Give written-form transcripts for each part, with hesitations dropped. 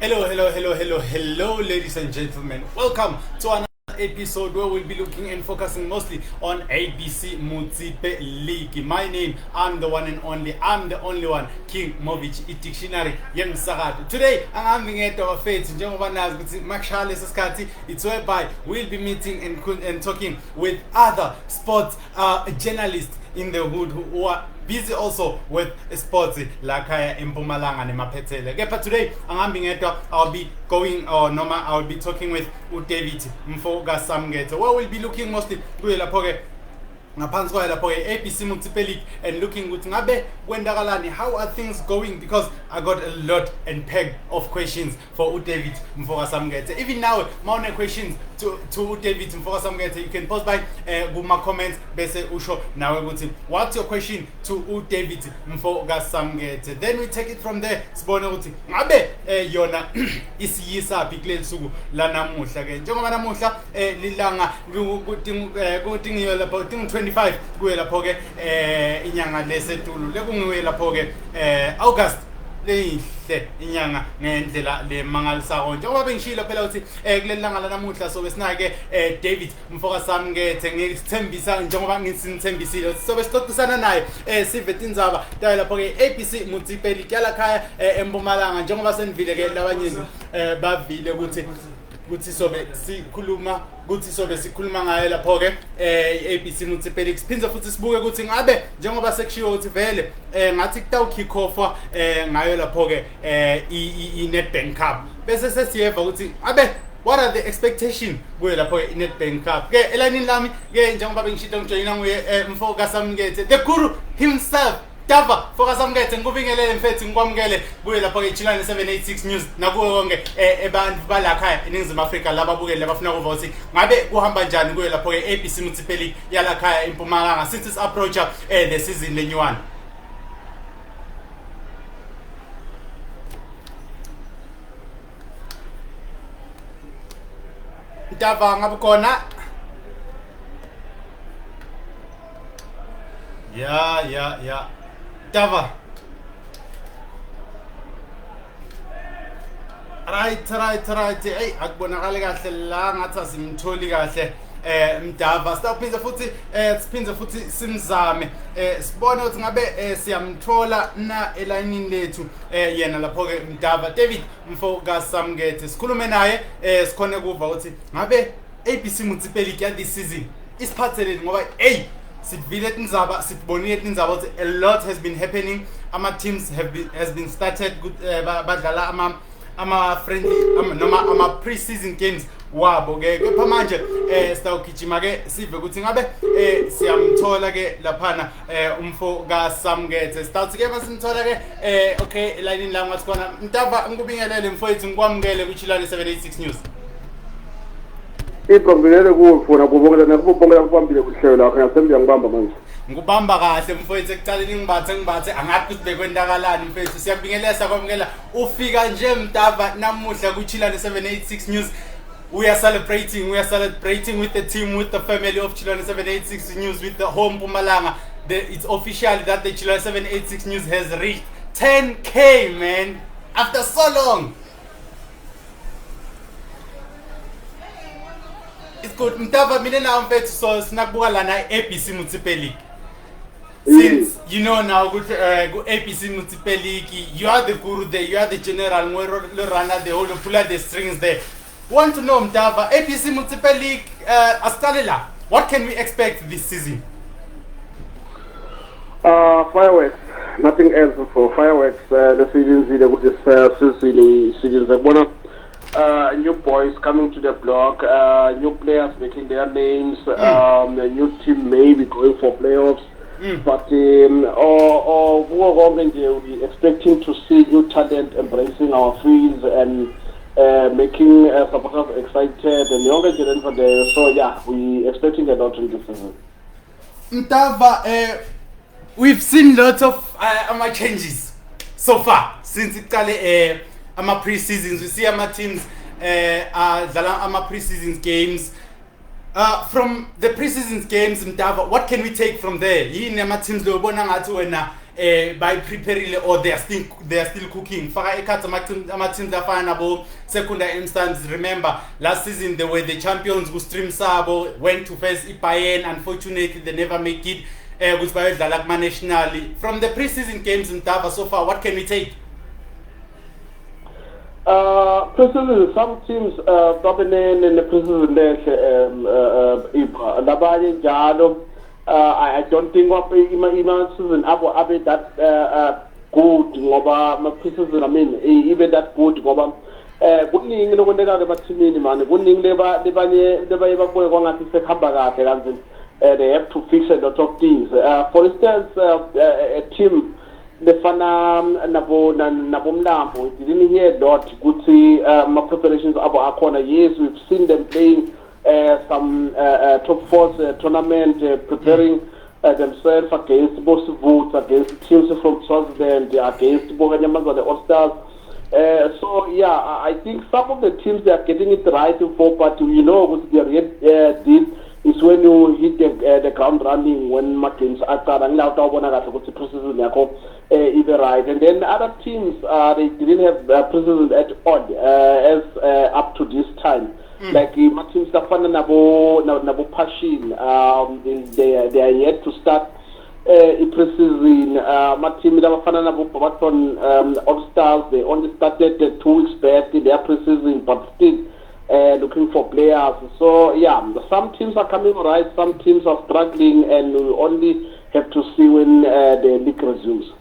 Hello, ladies and gentlemen. Welcome to another episode where we'll be looking and focusing mostly on ABC Motsepe League. My name, I'm the one and only, I'm the only one, King Movic, dictionary yemsakado. Today, I'm having a our faith, it's whereby we'll be meeting and talking with other sports journalists in the hood who are busy also with sports like Mpumalanga and Mapetele. Okay, but today I'll be I'll be talking with David Samkethe, where we'll be looking mostly ngaphansi kwayo lapho ABC Motsepe League and looking ukuthi ngabe kwendakalani, how are things going, because I got a lot and pack of questions for David Samkethe. Even now mawune questions to David Samkethe, you can post by kuma comments bese usho nawe ukuthi what's your question to David Samkethe, then we take it from there. Sibone ukuthi ngabe yona isiyisaphi kuleli suku lanamuhla ke, njengoba namuhla lilanga kutingiwe lapho 25 kuye lapho ke inyanga lesetulu lekungiwe lapho ke August lehle inyanga ngendlela lemangalisako, njengoba bengishilo phela ukuthi kuleli langa lanamuhla so besinake David Samkethe ngisithembisa, njengoba ngisinithembisile sobe sixoxisana naye sive tindzaba tayo lapho ke ABC Motsepe League yalakhaya eMpumalanga, njengoba senivile ke labanye bavile ukuthi sobe sikhuluma ngayo lapho ke ABC Motsepe League. Siphindze futhi sibuke ukuthi ngabe njengoba sekushiwo ukuthi vele ngathi kutawu kick off ngayo lapho ke iNedbank Cup, bese sesiyeva ukuthi abe what are the expectation kuye lapho iNedbank Cup ke elanini lami ke, njengoba bengishilo ngijoyina nguye Samkethe, the guru himself. Dava Samkethe, ngikubingelele mfethu, ngikwamukele kuye lapho ke Chilane 786 News nakuwe konke abantu balakhaya eNingizimu Afrika lababukeli labafuna ukuva ukuthi ngabe kuhamba njani kuye lapho ke ABC Motsepe League yalakhaya eMpumalanga since its approach the season lenyuwana. Dava ngabe khona? Yeah. Dava. Right. Hey, akubonakala kahle la ngathi asimtholi kahle Mdava. Siphindze futhi simzame sibone ukuthi ngabe siyamthola na elayinini lethu yena lapho ke Mdava. David Samkethe, sikhulume naye sikhone kuva ukuthi ngabe ABC Motsepe League ya this season isiphatheleni, ngoba sibonile tindzaba ukuthi a lot has been happening. Ama teams has been started badlala ama friendly noma ama pre-season games wabo ke, kepha manje sitawugijima ke sive ukuthi ngabe siyamthola ke laphana Samkethe. Sitawuthi ke masimthola ke okay elayinini la ngathi khona Mdava, ngikubingelele mfowethu, ngikwamukele kuChilane 786 News. Iqombelele kufuna kubongela nakubongela kubambile kuhlelo lakho, ngiyathemba ngibamba manje. Ngubamba kahle mfowethu, ekucaleni ngibathe angathi ukuthi bekwendakalani mfethu. Siyabingelesa kwamukela ufika nje Mdava namuhla kuChilane 786 News. We are celebrating with the team, with the family of Chilane 786 News, with the home Mpumalanga. It's official that the Chilane 786 News has reached 10K, man, after so long. It's good. Mdava, mina na mfethu so sinakubuka lana ABC Motsepe League. Since you know now good ABC Motsepe League, you are the guru there, you are the general, runner, the whole puller the strings there. Want to know Mdava, ABC Motsepe League astalela, what can we expect this season? Fireworks, nothing else for fireworks. The seasons new boys coming to the block, new players making their names, a new team maybe going for playoffs. But we're expecting to see new talent embracing our fields and making supporters excited and younger generation there. So yeah, we expecting a lot in this season. Mdava, we've seen lots of changes so far since it ama pre-seasons. We see ama teams ama pre-seasons games. From the pre-seasons games Mdava, what can we take from there? Yini ama teams lo bona ngathi wena by preparing or they are still cooking. Faka ekhathi ama-teams afana nabo secondary instance. Remember last season they were the champions who stream sabo went to face Bayern. Unfortunately they never make it. Nationally. From the preseason games in Tava so far, what can we take? Preseason, some teams dominate in the preseason. I don't think what season that good. Preseason, I mean, even that good. They have to fix a lot of things. For instance, a team, the Fana Nabomlambo, didn't hear that good see my preparations about Akona. Yes, we've seen them playing some top four tournament, preparing themselves against both votes, against teams from Swaziland, against Boganyamaz, the All-Stars. So, yeah, I think some of the teams they are getting it right for, but you know what they did. Is when you hit the ground running when Martins are either right, and then other teams they didn't have preseason at all as up to this time. Like Martins Stefan Nabo Pashin, they are yet to start preseason. Martin Midafana Nabo Paton All Stars, they only started 2 weeks back in their preseason, but still looking for players. So yeah, some teams are coming right, some teams are struggling, and we only have to see when the league resumes.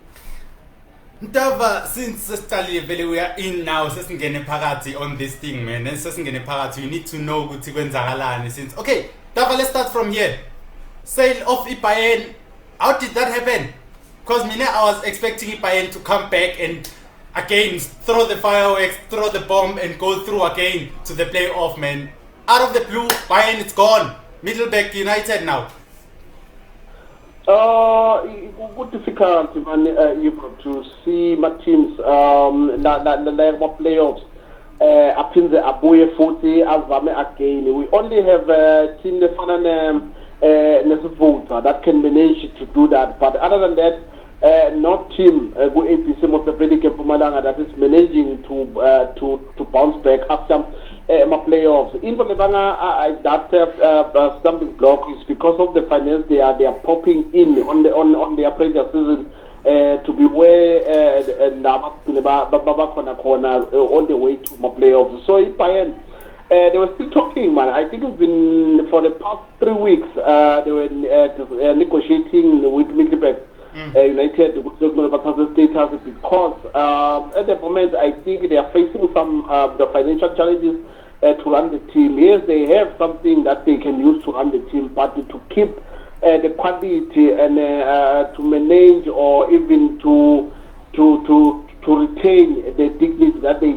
Ntava, since we are in now, on this thing, man, and you need to know since okay, Ntava, let's start from here. Sale of Bayern, how did that happen? Because I was expecting Bayern to come back and again throw the fireworks, throw the bomb, and go through again to the playoff, man. Out of the blue, Bayern, it's gone. Middleback United now. Good difficult, man, to see my teams the playoffs up in the Abuye 40 Azame again. We only have a team that can manage to do that, but other than that, not team ABC Motsepe that is managing to bounce back after my playoffs. Even that stumbling block is because of the finance they are popping in on their previous season to be where all the way to my playoffs. So in Bayern, they were still talking, man. I think it's been for the past 3 weeks. They were negotiating with Middleback United status because at the moment I think they are facing some the financial challenges to run the team. Yes, they have something that they can use to run the team, but to keep the quality and to manage or even to retain the dignity that they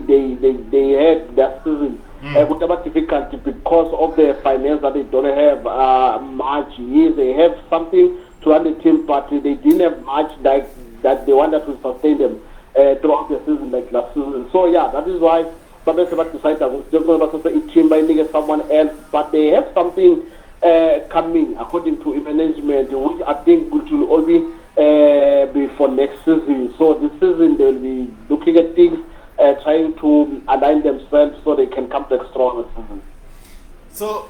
had that season. Would be difficult because of the finance that they don't have much. Yes, they have something to run the team, but they didn't have much that they wanted to sustain them throughout the season like last season. So yeah, that is why Babes decided that was just going to be a team by someone else, but they have something coming according to management, which I think will only be for next season. So this season they'll be looking at things, trying to align themselves so they can come back strong this season. So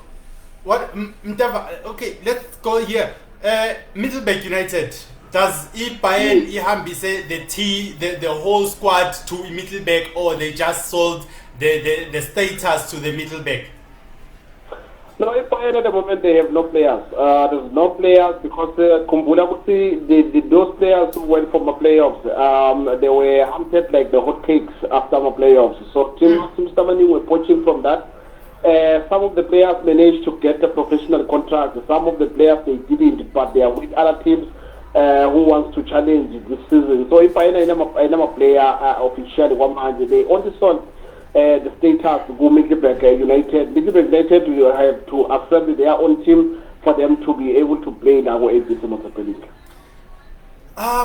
what okay, let's go here. Middleback United, does Bayern say the whole squad to Middleback, or they just sold the status to the Middleback? No, Bayern at the moment they have no players. There's no players because those players who went for my playoffs, they were hunted like the hotcakes after my playoffs. So teams were poaching from that. Some of the players managed to get a professional contract. Some of the players they didn't, but they are with other teams who wants to challenge this season. So if I am a player officially one hand, they only sold the status to go Middleback United. Middleback United will have to assemble their own team for them to be able to play in our ABC Motsepe League.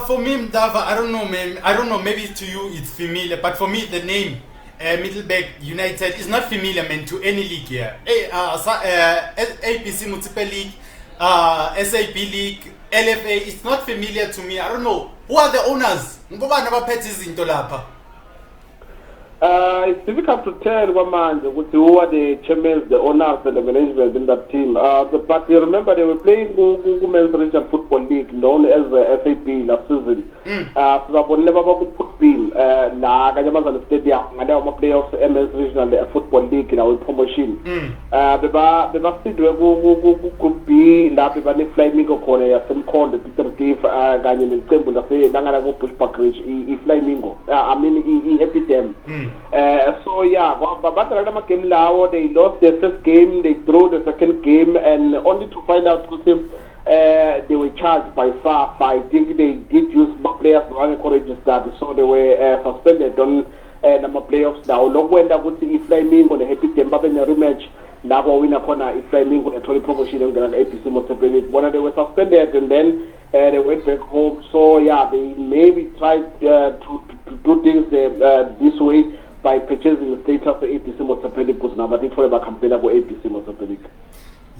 For me, Mdava, I don't know, man. I don't know. Maybe to you it's familiar, but for me the name Middleback United is not familiar, man, to any league here. ABC Motsepe League, SAB League, LFA, it's not familiar to me. I don't know. Who are the owners? Ngubani abaphethe izinto lapha? It's difficult to tell who are the chairmen, the owners, and the management in that team. But you remember they were playing Women's Regional Football League, known as the SAP last season. So they never put in na Kanyamazan Stadium, and they were playoffs MS Regional Football League in our promotion. Beba still could be la beba ne Flamingo Korea, some called the Peter Thief, Ganyan and Temple, the Nangana go push back reach, Flamingo. I mean, happy them. So yeah, but came now. They lost their first game, they drew the second game, and only to find out they were charged by SAF. I think they did use players to encourage that, so they were suspended on number playoffs now. Look when that would see Flamingo, the happy team, but in the rematch, now winner corner Flamingo, the 20 promotion, and ABC Motsepe. One they were suspended, and then they went back home. So yeah, they maybe tried to do things this way by purchasing the status of ABC Motsepe because now but it for a campaign for ABC Motsepe.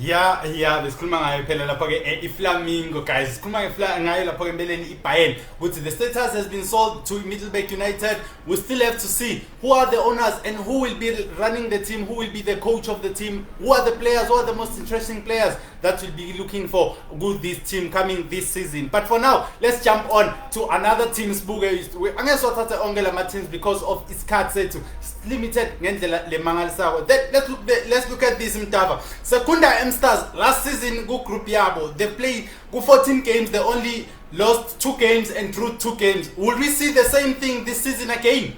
Yeah, besikhuluma ngayo phela lapha ke iFlamingo guys. Sikhuluma ngayo lapha ke mbeleni iBayern. Ukuthi the status has been sold to Middleburg United. We still have to see who are the owners and who will be running the team, who will be the coach of the team, who are the players, who are the most interesting players that will be looking for good this team coming this season. But for now, let's jump on to another team's book. Angeswathatha onke lama teams because of isikhathi sethu limited ngendlela lemangalisayo. Let's look at this Mtava. Secunda Stars last season go group yabo. They played 14 games, they only lost 2 games and drew 2 games. Will we see the same thing this season again?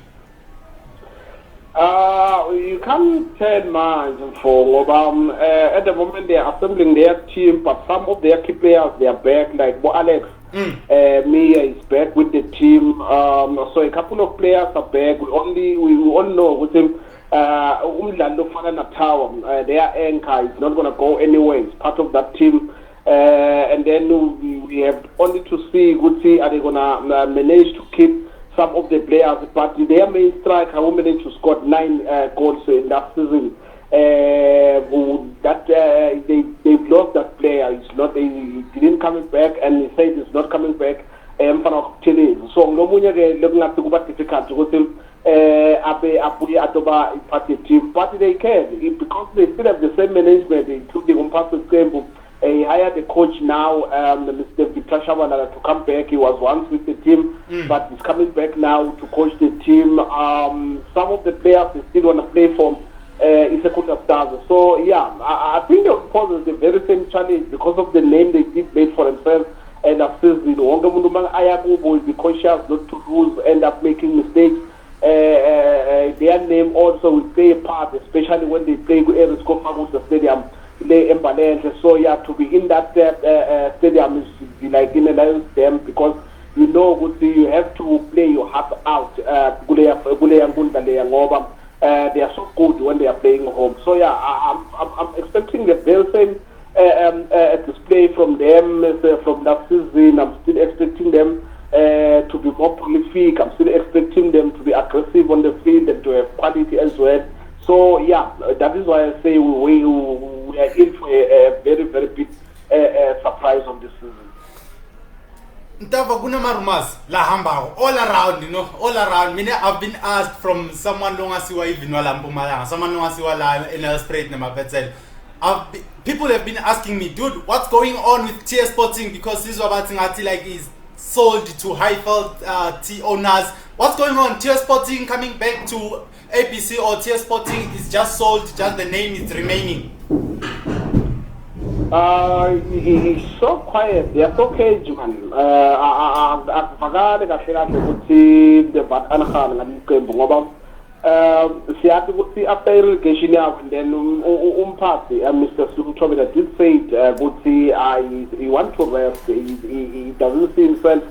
You can't tell much for at the moment they are assembling their team, but some of their key players they are back, like Alex Mia is back with the team. So a couple of players are back. We all know with him Umdlalo Fana Natawa, their anchor is not going to go anywhere. It's part of that team. And then we have only to see, are they going to manage to keep some of the players, but their main striker who managed to score 9 goals in that season. They've lost that player. It's not. He didn't coming back, and he said he's not coming back. So looking at the difficult with him. Team, but they can because they still have the same management. They took the compulsive game. He hired a coach now, Mr. Victor Shabalala, to come back. He was once with the team, but he's coming back now to coach the team. Some of the players they still want to play for Secunda Stars. So yeah, I think they will pose the very same challenge because of the name they did made for themselves. And after the Ayago will be conscious not to lose, end up making mistakes. Their name also will play a part, especially when they play with the stadium. So yeah, to be in that stadium is like in a lion's den because you know you have to play your heart out. They are so good when they are playing home. So yeah, I'm expecting the very same display from them from that season. I'm still expecting them to be more prolific. I'm still expecting them to be aggressive on the field and to have quality as well. So yeah, that is why I say we are in for a very, very big surprise on this season. Ntava kunama rumors la hamba all around, you know, all around. I've been asked from someone longasiwa even wala Mpumalanga, someone longasiwa la Nelspruit Nemapetsel. People have been asking me, dude, what's going on with TS Sporting, because this Wabatingati like is sold to Highfield T owners. What's going on? TS Sporting coming back to ABC, or TS Sporting is just sold, just the name is remaining? He's so quiet. They are so caged, man. I forgot that I could see the Batanhan and Kembomba. See, after relegation, and then Party, Mr. Sumtrovida did say he wants to rest. He doesn't see himself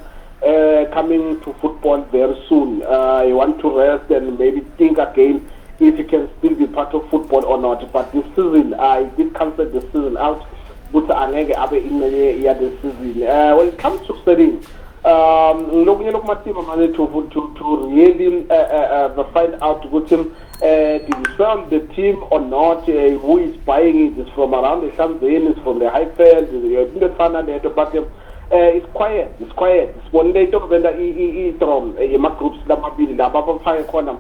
coming to football very soon. He wants to rest and maybe think again if he can still be part of football or not. But this season, I did cancel the season out. But this season. When it comes to studying, to really find out what him did he sell the team or not, who is buying it is from around the Shanzane, is from the Highfield, the final but it's quiet. One day talk about from groups lamabili laba abafake khona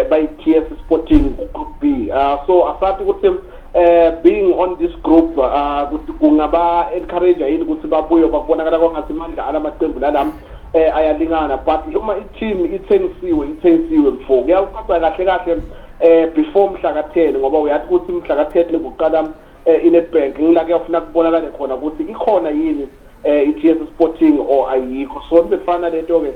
by TS Sporting Group B. So I started with them being on this group kungaba encourage yini ukuthi babuye babonakala kwangathi manje alamaqembu lalam ayalingana, but uma i-team ithengisiwe mfo kuyawuqaqa kahle before mhla ka-10 ngoba uyathi ukuthi mhla ka-10 kuqala i-Nedbank ngila kuyafuna kubonakala khona ukuthi ikhona yini i-TS Sporting or ayikho. So befana lento-ke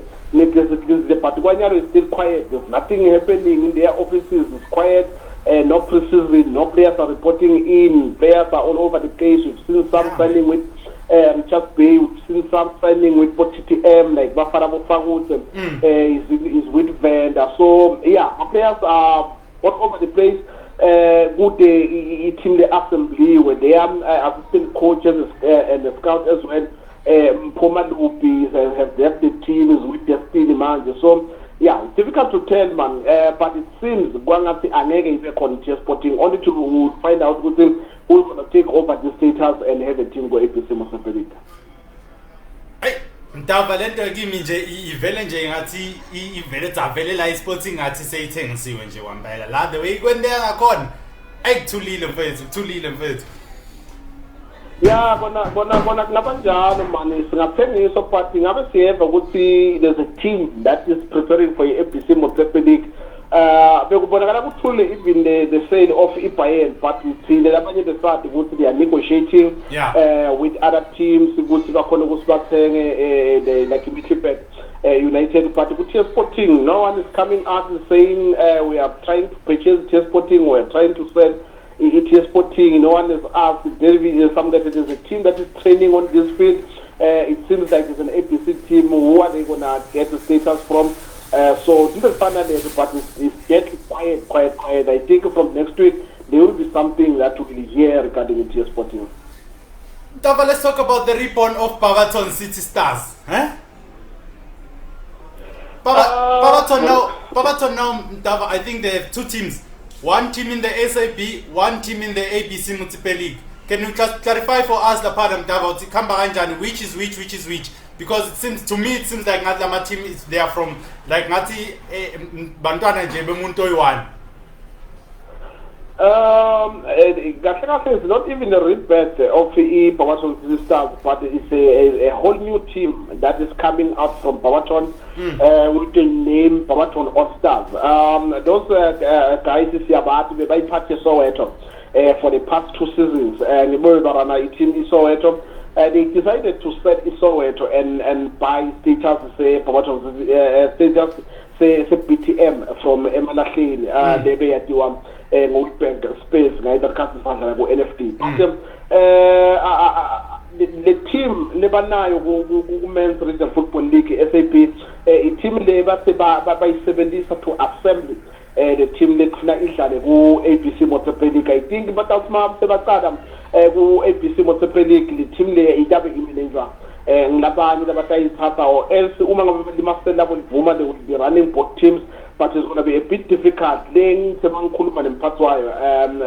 but kwanyalo is still quiet. There's nothing happening in their offices. It's quiet. No preseason, no players are reporting in. Players are all over the place. We've seen some signing with Richard Bay. We've seen some signing with TTM, like Bafara Bofangut is with Vanda. So yeah, players are all over the place. Good team the assembly where they are assistant coaches and the scouts as well. Poma Lupis have left the team is with their team manager. So yeah, it's difficult to tell, man. But it seems Gwangati Anega is a Sporting only to find out who's going to take over the status and have a team go ABC Motsepe. Ndava lento kimi nje ivele nje ngathi ivele zavele la iSporting ngathi seyithengisiwe nje kwampela la the way kwendeka ngakhona ayikuthulile mfethu. Yeah, bona kunabanjalo man, singathengisa but ngabe siyeva ukuthi there's a team that is preparing for ABC Motsepe League. Bekubonakala kuthule even the sale of Ibayern, but uthile labanye besade ukuthi they are negotiating with other teams ukuthi bakhona ukuthi bathenge like Middleburg United, but with Sporting no one is coming out and saying we are trying to purchase Sporting, we are trying to sell TS Sporting. No one has asked. David Samkethe, there's a team that is training on this field. It seems like it's an ABC team. Who are they gonna get the status from? So this is finally, but it's getting quiet. I think from next week there will be something that we will hear regarding TS Sporting. Tava, let's talk about the reborn of Barberton City Stars. Barberton now, Tava, I think they have two teams. One team in the SAB, one team in the ABC Motsepe League. Can you just clarify for us the part of which is which? Because to me it seems like Ngadlama team is there from like Ngati Bantwana Jebe Muntoy one. It's not even a rebirth of the Barberton Stars, but it's a whole new team that is coming out from Barberton with the name Barberton All Stars. Those guys is about to be part of Soweto for the past 2 seasons. The team is Soweto. They decided to set Soweto and buy status, say Barberton status, say BTM from Emalachine. They be at the Movic space, the NFT. The team Lebanayo Women's Regional Football League SAP, a team labor by 70 to assembly. The team that go ABC Motsepe League, I think, but that's my Sebasadam go ABC Motsepe League, the team there is Imeleza. Ngabani labatay ithatha or else uma ngabe master level woman they would be running both teams, but it's going to be a bit difficult. Then semangikhuluma nemphathi wayo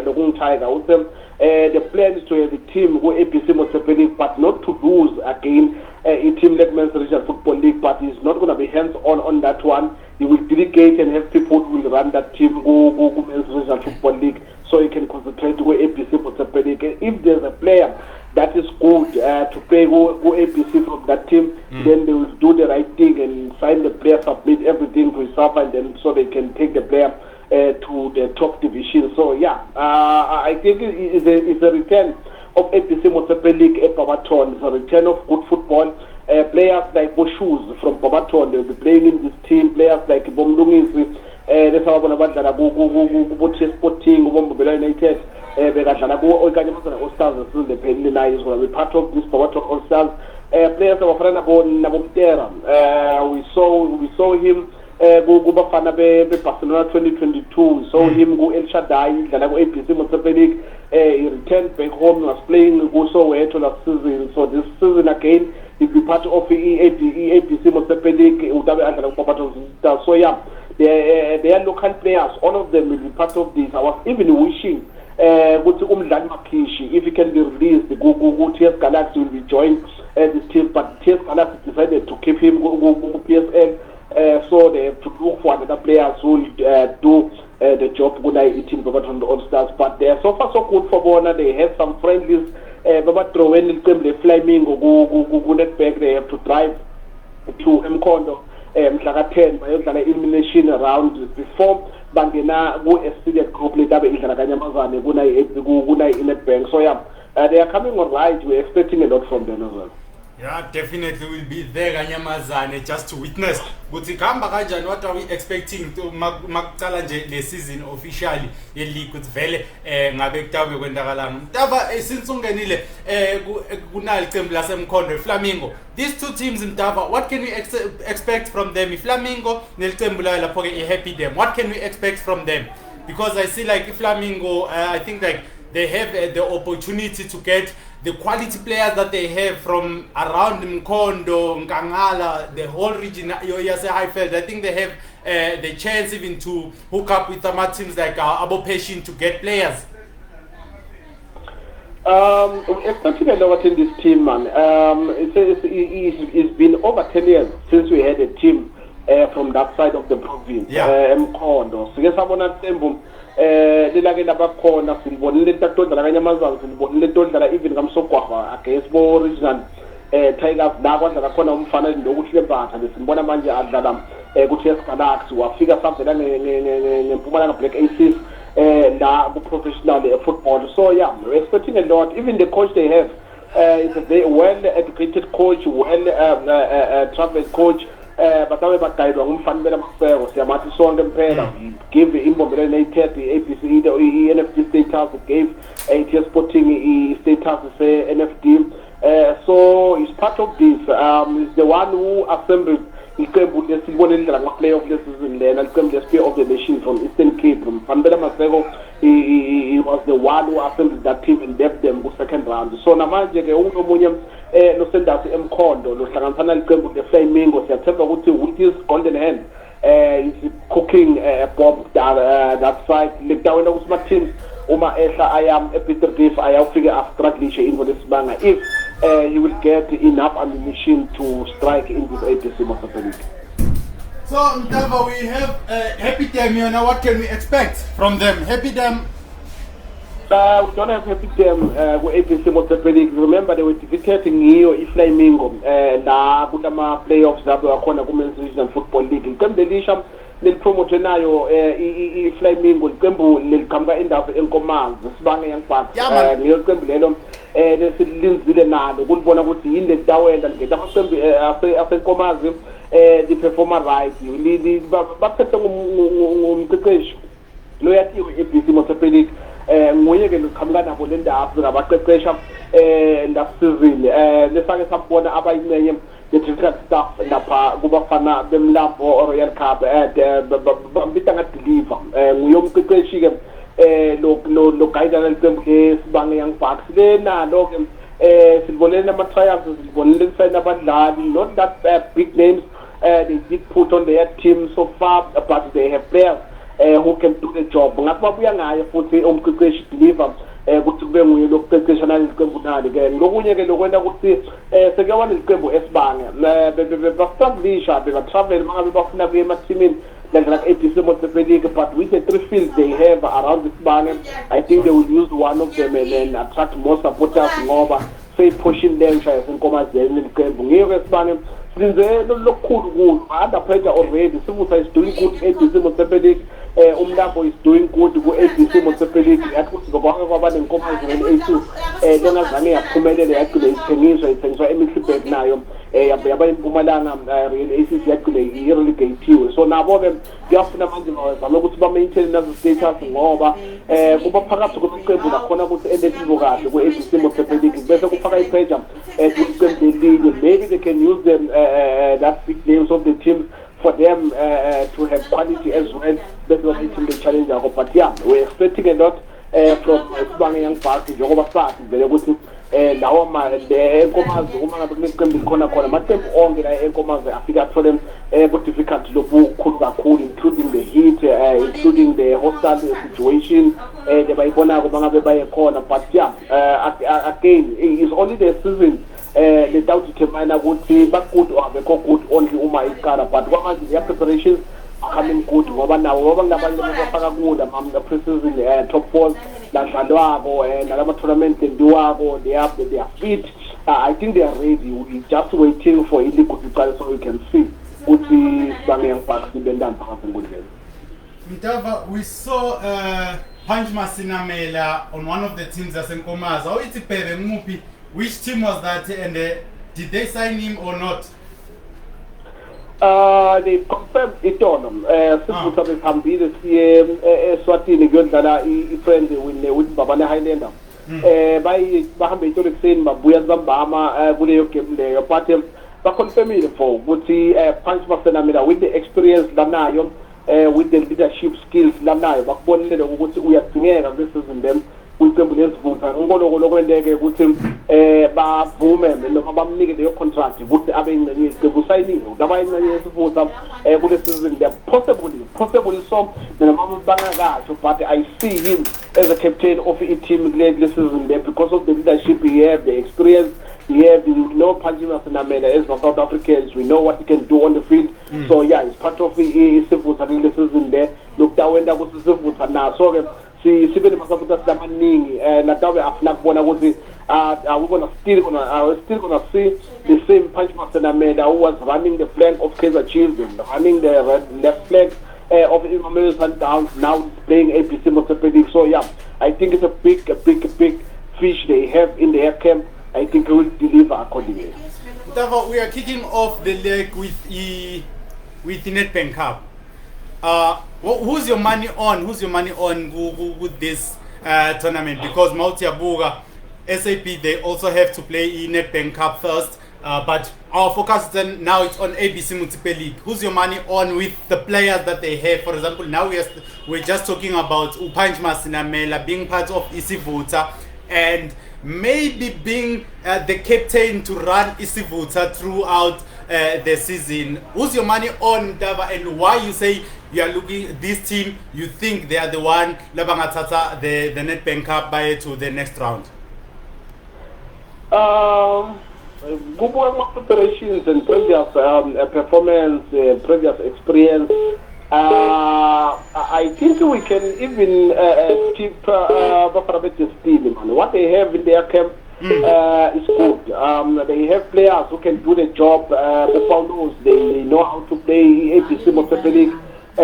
nokungiTiger uthi the plan is to have a team go ABC Motsepe League but not to lose again a team like Men's Regional Football League, but he's not going to be hands on that one. He will delegate and have people who will run that team go Men's Regional Football League so he can concentrate to go ABC Motsepe League. If there's a player that is good to pay go ABC from that team, then they will do the right thing and sign the player, submit everything to his and then so they can take the player to the top division. So yeah, I think it's a return of ABC Motsepe League at Barberton. It's a return of good football. Players like Boshus from Barberton, they'll be playing in this team. Players like Bomlungis, that's how TS Sporting, United. All Stars is the Penny Lions will be part of this Barberton All Stars. Players of friend about Nabutera. We saw him go Bafana Barcelona 2022. We saw him go El Shaddai, then go ABC Motsepe League. He returned back home, was playing also last season. So this season again, he'll be part of the ABC Motsepe League. So yeah, they are local players. All of them will be part of this. I was even wishing ukuthi umdlali Makhishi, if he can be released, TS Galaxy will be joined this team, but TS Galaxy decided to keep him PSL, so they have to look for another players who will do the job good team on the All Stars. But they are so far so good for Bona. They have some friendlies. Baba throw in the Flamingo go net back. They have to drive to Mkondo. Mhlaka 10 bayodlala elimination round before bangena ku-affiliate group letabe idlala kanyamazane kuna i-Nedbank. So yeah, they are coming on right. We're expecting a lot from them as well. Yeah, definitely will be there kanyamazane just to witness. Kuthi khamba kanjani, what are we expecting to makucala nje le season officially ye league kuthi vele ngabe kutabe kwendakalana. Mtava since ungenile kunali qembu laseMkhondo Flamingo. These two teams Mtava, what can we expect from them? Flamingo nelicembu layo lapho ke Happy Dam. What can we expect from them? Because I see like Flamingo, I think like they have the opportunity to get the quality players that they have from around Mkondo, Nkangala, the whole region, Yase Highfield. I think they have the chance even to hook up with some teams like Abo Peshin to get players. Expecting a lot in this team, man. It's been over 10 years since we had a team from that side of the province, Mkondo. So yes, I want to say, lilake labakhona silibonile tatodla kanyamazana, silibonile todla even kamsogwagwa against bo regional Tigers la kwadla khona umfana ndokuthi lembatha lesimbona manje adlala ku-TS Galaxy wafika savela ngeMpumalanga Black Aces la ku-professional football. So yeah, we're expecting a lot. Even the coach they have is a very well educated coach, well traveled coach. But I batayidwa ngumfana bela Maseko siyamathi sonke impela give imbombela ne-30 ABC NFD status, gave ATS Sporting status NFD. So he's part of this. He's the one who assembled iqembu lesibone indlela ngama-playoff lesizini lena iqembu le-Spear of the Nation from Eastern Cape. Mfana bela Maseko he was the one who assembled that team and left them ku-second round. So namanje ke omunye nosendasi eMkhondo lohlanganisana liqembu le-Flamingo siyathemba ukuthi with his golden hand is cooking Bob that side lekutawena kusima teams uma ehla ayam ePeter Beef ayawufika astruggle in lesibanga if he will get enough ammunition to strike in this ABC Motsepe League. So Mtava, we have Happy Dam here now. What can we expect from them? Happy Dam. We don't have Happy Dam with ABC Motsepe League. Remember they were defeated Ngiyo iFlamingo la kulama playoffs labo yakhona ku-Men's Regional Football League. Iqembu lelisha lelipromote nayo iFlamingo iqembu leliqhamuka endawo eNkomazi sibanga young bucks ngelo qembu lelo lesilinzile nalo kulibona ukuthi yini letawela ngeta amaqembu aseNkomazi the performer right baphethe ngumqeqeshi lo yatiwe ABC Motsepe League nguye ke loqhamuka nabo le ndaba ngabaqeqesha ndasizini lesake sabona abayincenye the staff lapha kubafana bemlambo Royal Cup bambita ngadeliver nguye umqeqeshi ke lo guidana leqembu lesibanga young bucks lenalo ke silibonele ama-trials silibonele kusayina abadlali not that big names they did put on their team so far, but they have players who can do the job. Ngakho babuya ngaye futhi umqeqeshi deliver ukuthi kube nguye lokuqeqesha naliqembu nali ke lokunye ke lokwenda ukuthi seke wana iqembu esibanga ba-establisha beba-travel mangabe bafuna kuye emathimini like ABC Motsepe League, but with the 3 fields they have around this banner, I think they will use one of them and then attract more supporters ngoba say pushing them shaya senkomazeni iqembu ngeke esibane sinze lokukhulu under pressure already. Sibusa is doing good ABC Motsepe League, umlambo is doing good ku ABC Motsepe League yathi ukuthi ngoba kwaba nenkomazeni A2 lengazange yaphumelela yaqile ithengiswa eMiddelburg nayo yaba impumalanga Real ACC yaqile i-relegatiwe. So nabo ke kuyafuna manje bazama ukuthi ba-maintain nazo status ngoba kuba phakathi ukuthi iqembu lakhona ukuthi eletivo kahle ku ABC Motsepe League bese kufaka ipressure iqembu lelinye. Maybe they can use them that big names of the teams for them to have quality as well. That's what it's in the challenge. But yeah, we're expecting a lot from Young Bucks. Njengoba sathi vele ukuthi lawo enkomazi uma ngabe kuneqembu likhona khona amaqembu onke la enkomazi afika athole ku-difficult lobukhulu kakhulu, including the heat, including the hostile situation bayibonako bangabe baye khona. But yeah, again it's only the season letawudetermine ukuthi bagood or abekho good only uma iqala, but kwamanje their preparations are coming good ngoba nawo ngabanye bafaka kuda pre-season top 4 ladlalwako nalama tournament endiwako, they are fit. I think they are ready. We just waiting for it to iqala so we can see ukuthi bangengifaka sibendani phakathi enkundleni. Mtava, we saw Punch Masinamela on one of the teams zasenkomazi. Awuyithi Bhebe nguphi? Which team was that, and did they sign him or not? They confirmed it on them. Sifuthi besihambile siye eSwatini kuyodlala i-friend with Babane Highlander. Bahambe itolo ekuseni babuya Zambama kuleyo game leyo, but baconfirmile for ukuthi Punch Masinamela with the experience lanayo, with the leadership skills lanayo, bakubonile ukuthi uyadingeka kwisizini them kwiqembu lesivutha. Ngoloko lokwendeke ukuthi bavume noma bamnike leyo contract ukuthi abe ingcenye yeqembu sayiniwe ngaba ingcenye yesivutha kule season there possibly so noma bangakasho, but I see him as a captain of a team kule season there because of the leadership he have, the experience he have. We know Punch Masinamela as South Africans, we know what he can do on the field. So yeah, it's part of isivutha kule season there. Look dawenda ukuthi sivutha na so ke sibe nemasapota amaningi natawe afuna kubona ukuthi are we still gonna see the same Punch Masinamela who was running the flank of Kaizer Chiefs and running the left flank of Mamelodi Sundowns, now playing ABC Motsepe. So yeah, I think it's a big fish they have in their camp. I think it will deliver accordingly. Mtava, we are kicking off the leg with the Nedbank Cup. Who's your money on? Who's your money on with this tournament? Because Mautiabuga, SAP, they also have to play in Nedbank Cup first. But our focus then now it's on ABC Motsepe League. Who's your money on with the players that they have? For example, now we're just talking about Punch Masinamela being part of Isivutha and maybe being the captain to run Isivutha throughout the season. Who's your money on, Dava, and why you say you are looking at this team, you think they are the one Labangatata the Nedbank Cup by to the next round? Good preparations and previous performance, previous experience. I think we can even keep what they have in their camp is good. They have players who can do the job. They know how to play ABC Motsepe League. He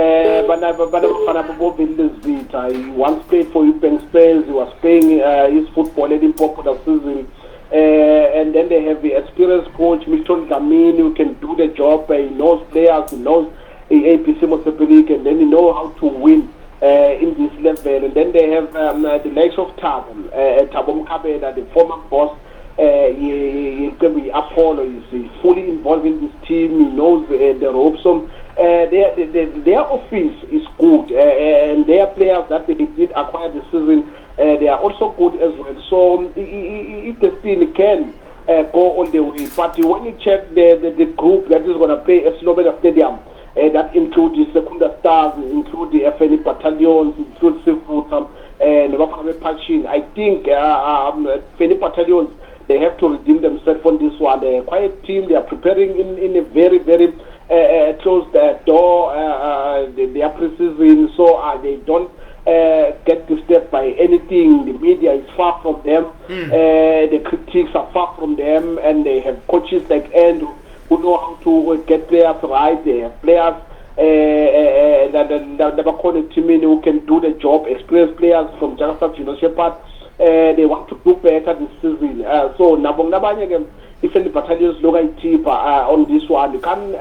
once played for Upen Spurs. He was playing his football in popular season. And then they have the experienced coach Milton Gamini who can do the job. He knows players, he knows ABC Motsepe League, and then he knows how to win in this level. And then they have the likes of Thabo Mkhabela, the former boss. Apollo is fully involved in this team. He knows the ropes. Their office is good, and their players that they did acquire this season, they are also good as well. So if the team can go all the way, but when you check the group that is going to play at Slovenia Stadium, that includes the Secunda Stars, include the FNE battalions, include Sivutha and Wafame Pachin. I think FNE battalions, they have to redeem themselves from this one. They're a quiet team. They are preparing in a very, very closed door. They are pre-season, so they don't get disturbed by anything. The media is far from them. The critics are far from them, and they have coaches like Andrew who know how to get players right. They have players that are called team who can do the job. Experienced players from Jakarta, Shepherd. They want to do better this season. So Nabong if any battalions look at cheaper on this one, you can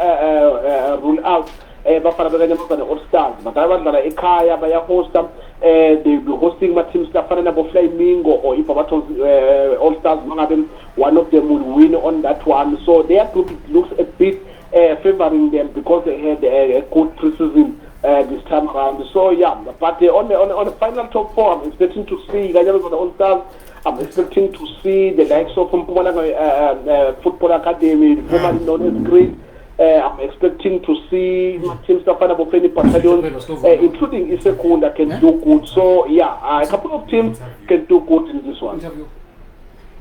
rule out All Stars. But I want that Ekaya by a host them. They'll be hosting my teams that Fly Mingo or if All Stars, one of them will win on that one. So their group looks a bit favoring them because they had a good preseason this time around. So yeah, but on the final top four, I'm expecting to see All Stars I'm expecting to see the likes of Mpumalanga Football Academy, formerly known as Grid. I'm expecting to see teams Stafana Bofeni Battalions, including Isekunda, can do good. So, yeah, a couple of teams can do good in this one.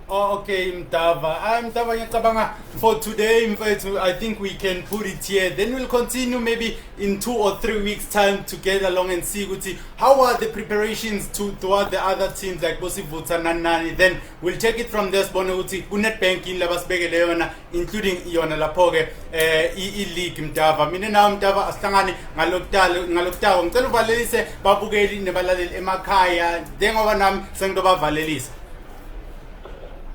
Oh, okay, Mtava. Mtava, for today, I think we can put it here. Then we'll continue maybe in 2 or 3 weeks' time to get along and see how are the preparations toward the other teams like Bosivuta Nanani. Then we'll take it from there. Unet banking labasbege leona, including Iona Lapoge, league Mtava. Mina Mtava Astangani, Ngaloktawa, Mtelu Valelise, Babugeli, Nebalal Emakaya, Dengovanam, Sangdoba Valelis.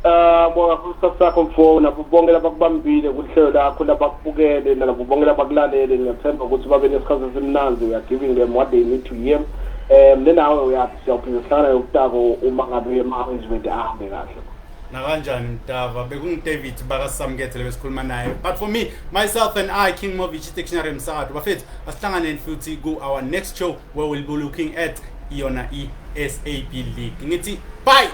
Kusasa kumfona kubongela bakubambile kuhlelo lakho labakubukele nabubongela bakulalele ngethemba ukuthi babe nesikhathi esimnanzi. We are giving them what they need to hear. Nawe uyasiyawuphindisana yokutako uma ngabe ama-arrangement ahambe kahle. Nakanjani Mtava, David Samkethe besikhuluma naye. But for me, myself and I, King Movic, Dictionary Msakatu, bafethu asihlangane futhi go our next show where we'll be looking at Iona SAP League. Ngithi bye.